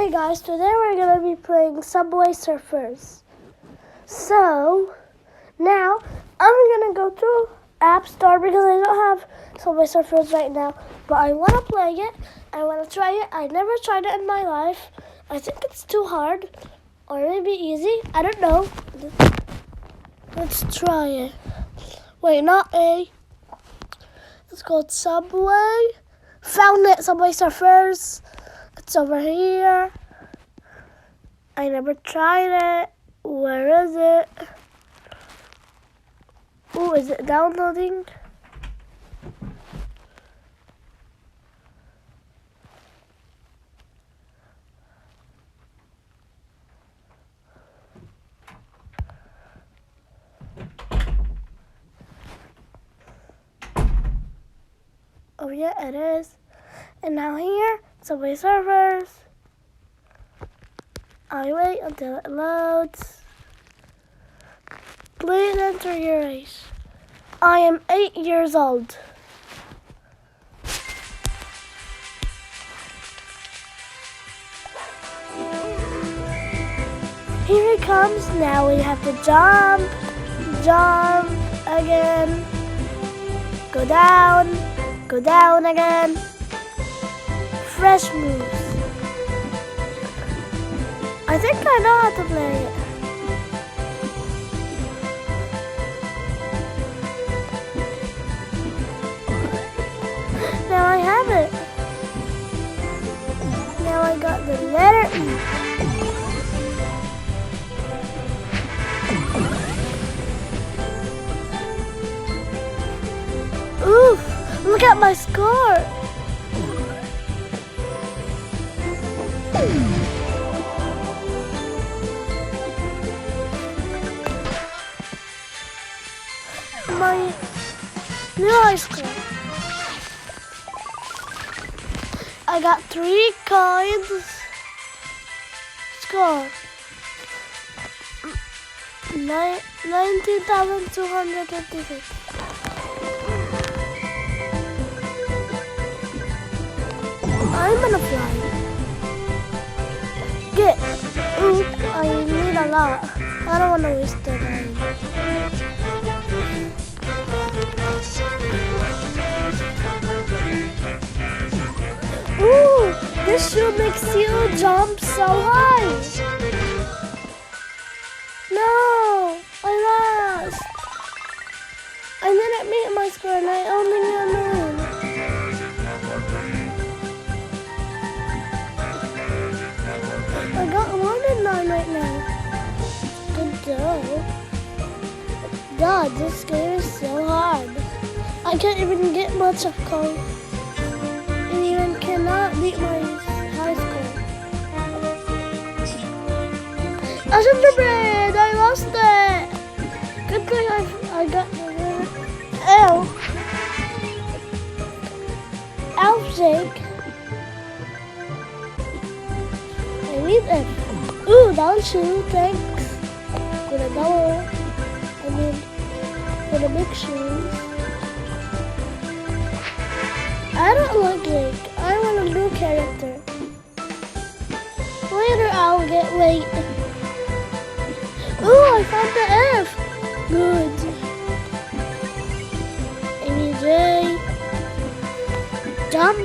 Hey guys, today we're going to be playing Subway Surfers. So, now I'm going to go to App Store because I don't have Subway Surfers right now. But I want to play it. I want to try it. I never tried it in my life. I think it's too hard. Or maybe easy. I don't know. Let's try it. Wait, not A. It's called Subway. Found it, Subway Surfers. It's over here. I never tried it. Where is it? Oh, is it downloading? Oh yeah, it is. And now here, Subway Surfers. I wait until it loads. Please enter your age. I am 8 years old. Here it comes. Now we have to jump again. Go down again. Fresh moves. I think I know how to play it. Now I have it. Now I got the letter E. Oof, look at my score. My new high school. I got 3 coins. Score 19,256. I'm gonna fly. Get. Ooh, I need a lot. I don't want to waste the time. Ooh, this shoe makes you jump so high. No, I lost. I didn't meet my score and I only got 9. I got 1 and 9 right now. Good job. God, this game is so hard. I can't even get much of coin. And even cannot beat my high school. A gingerbread! I lost it! Good thing I got the L. Elf shake. I need it. Ooh, down shoe, thanks. For the dollar. For the big shoes. I don't like Lake. I want a new character. Later I'll get weight. Ooh, I found the F. Good. J. Jump.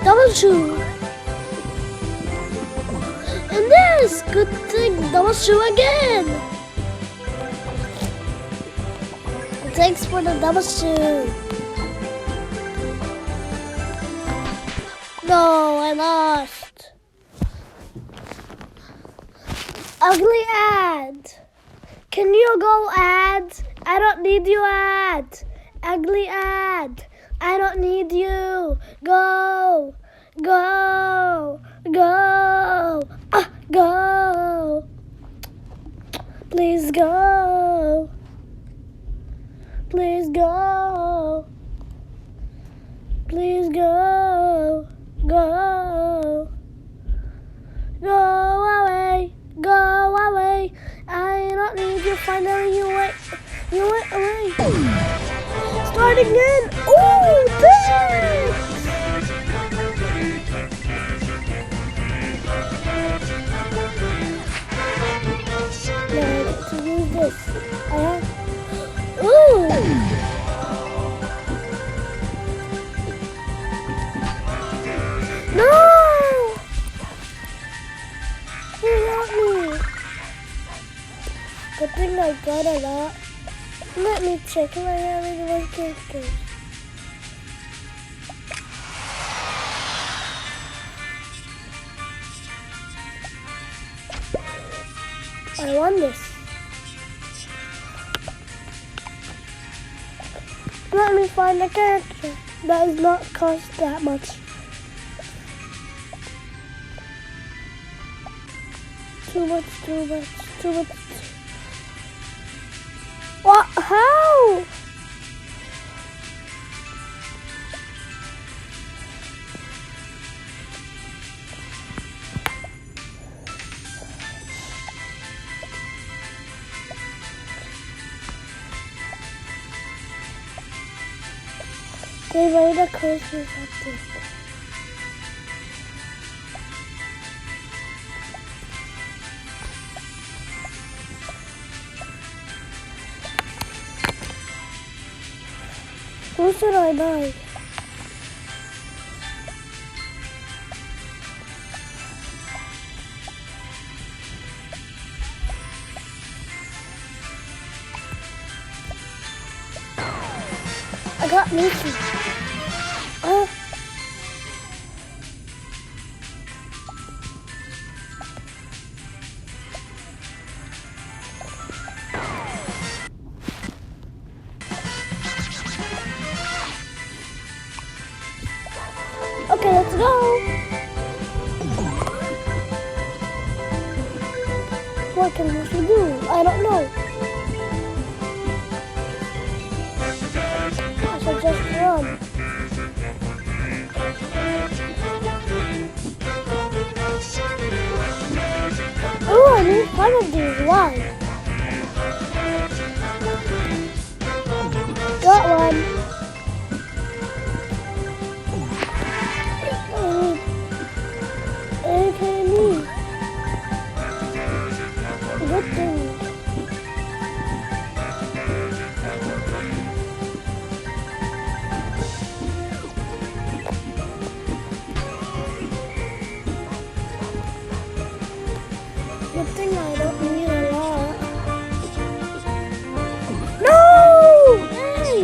Double shoe. And this, good thing, double shoe again. Thanks for the double shoe. No, I lost. Ugly ad. Can you go ad? I don't need you ad. Ugly ad. I don't need you. Go. Go. Go. Go. Please go. Please go. Please go. Go. Go away. Go away. I don't need you. Finally you went away. Start again. Ooh, thanks. I have. Ooh! No! He got me. Good thing I got a lot. Let me check if I have any more characters. I won this. Let me find a character that does not cost that much. Too much. What? How? They made a coast or something. Who should I buy? I got Mickey. Okay, let's go. What can we do? I don't know. I should just run. Oh, I need 5 of these. Why? Got one. Good thing. Good thing I don't need a lot. No! Hey!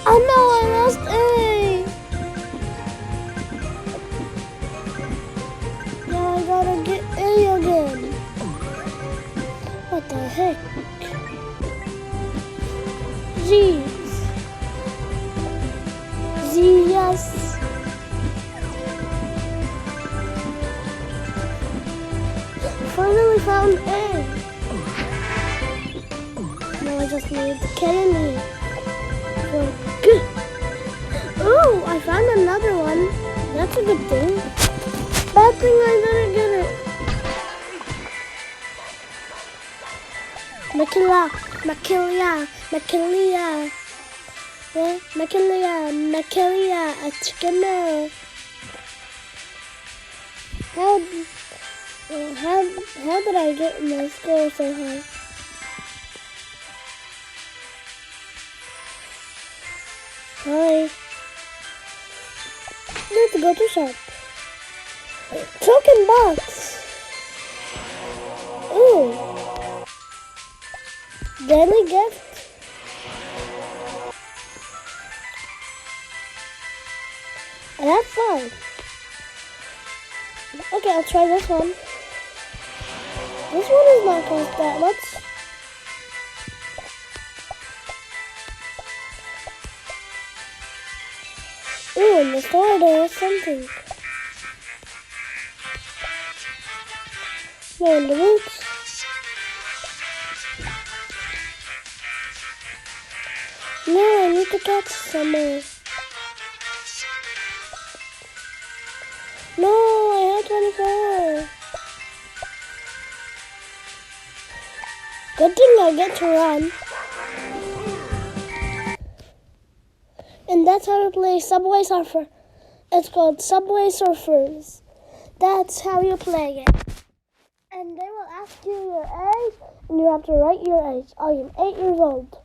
I know I lost A. Now I gotta get A again. What the heck? Jeez. Z, yes. Finally found A. Now I just need to get in here. Good. Oh, I found another one. That's a good thing. Bad thing I didn't get it. Makilia. Yeah, Makilia, a chicken. How did I get my score so high? Hi. Let's go to shop. Token box. Ooh. Daily gift. That's fine. Okay, I'll try this one. This one is not cost that much. Ooh, in the store there is something. No, in the roots. No, I need to catch some more. No, I had 24. Good thing I get to run. And that's how to play Subway Surfer. It's called Subway Surfers. That's how you play it. And and they will ask you your age, and you have to write your age. I am 8 years old.